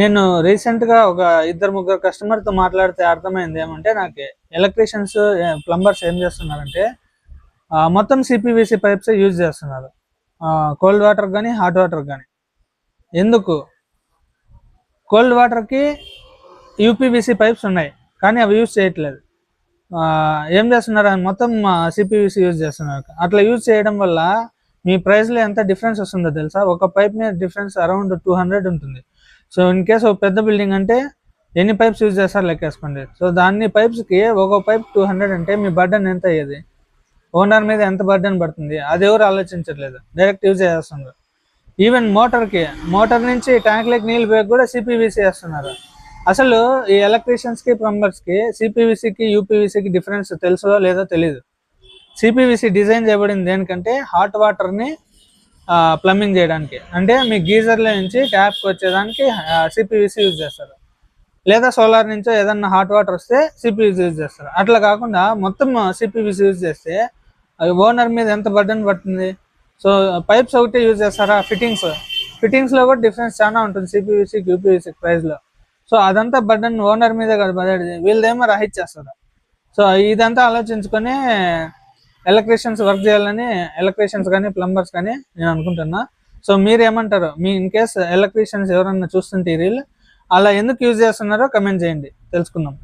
నేను రీసెంట్గా ఒక ఇద్దరు ముగ్గురు కస్టమర్తో మాట్లాడితే అర్థమైంది ఏమంటే నాకు ఎలక్ట్రీషియన్స్ ప్లంబర్స్ ఏం చేస్తున్నారంటే మొత్తం సిపివిసి పైప్స్ యూజ్ చేస్తున్నారు, కోల్డ్ వాటర్ కానీ హాట్ వాటర్ కానీ. ఎందుకు? కోల్డ్ వాటర్కి యూపీవీసీ పైప్స్ ఉన్నాయి కానీ అవి యూజ్ చేయట్లేదు. ఏం చేస్తున్నారు? మొత్తం సిపివిసి యూజ్ చేస్తున్నారు. అట్లా యూజ్ చేయడం వల్ల మీ ప్రైస్లో ఎంత డిఫరెన్స్ వస్తుందో తెలుసా? ఒక పైప్ మీద డిఫరెన్స్ అరౌండ్ 200 ఉంటుంది. సో ఇన్ కేస్ ఒక పెద్ద బిల్డింగ్ అంటే ఎన్ని పైప్స్ యూజ్ చేస్తారు లెక్కేసుకోండి. సో దాన్ని పైప్స్కి ఒక పైప్ 200 అంటే మీ బర్డన్ ఎంత అయ్యేది? ఓనర్ మీద ఎంత బర్డన్ పడుతుంది? అది ఎవరు ఆలోచించట్లేదు, డైరెక్ట్ యూజ్ చేస్తున్నారు. ఈవెన్ మోటార్ నుంచి ట్యాంక్లోకి నీళ్ళు పోయి కూడా సిపివిసి వేస్తున్నారు. అసలు ఈ ఎలక్ట్రీషియన్స్కి ప్లంబర్స్కి సిపివిసికి యూపీవీసీకి డిఫరెన్స్ తెలుసో లేదో తెలియదు. సిపివిసి డిజైన్ చేయబడింది దేనికంటే హాట్ వాటర్ని ప్లంబింగ్ చేయడానికి, అంటే మీ గీజర్ల నుంచి ట్యాప్కి వచ్చేదానికి సిపివిసి యూజ్ చేస్తారు, లేదా సోలార్ నుంచో ఏదన్నా హాట్ వాటర్ వస్తే సిపివిసి యూజ్ చేస్తారు. అట్లా కాకుండా మొత్తం సిపివిసి యూజ్ చేస్తే ఓనర్ మీద ఎంత బర్డన్ పడుతుంది? సో పైప్స్ ఒకటి యూజ్ చేస్తారా? ఫిట్టింగ్స్లో కూడా డిఫరెన్స్ చాలా ఉంటుంది సిపివిసికి యూపీవీసీకి ప్రైస్లో. సో అదంతా బర్డన్ ఓనర్ మీద కదా పడేది, వీళ్ళదేమో చేస్తారు. సో ఇదంతా ఆలోచించుకొని ఎలక్ట్రీషియన్స్ వర్క్ చేయాలని ఎలక్ట్రీషియన్స్ కానీ ప్లంబర్స్ కానీ నేను అనుకుంటున్నా. సో మీరు ఏమంటారు? మీ ఇన్ కేస్ ఎలక్ట్రీషియన్స్ ఎవరన్నా చూస్తుంటే రీల్ అలా ఎందుకు యూజ్ చేస్తున్నారో కమెంట్ చేయండి, తెలుసుకుందాం.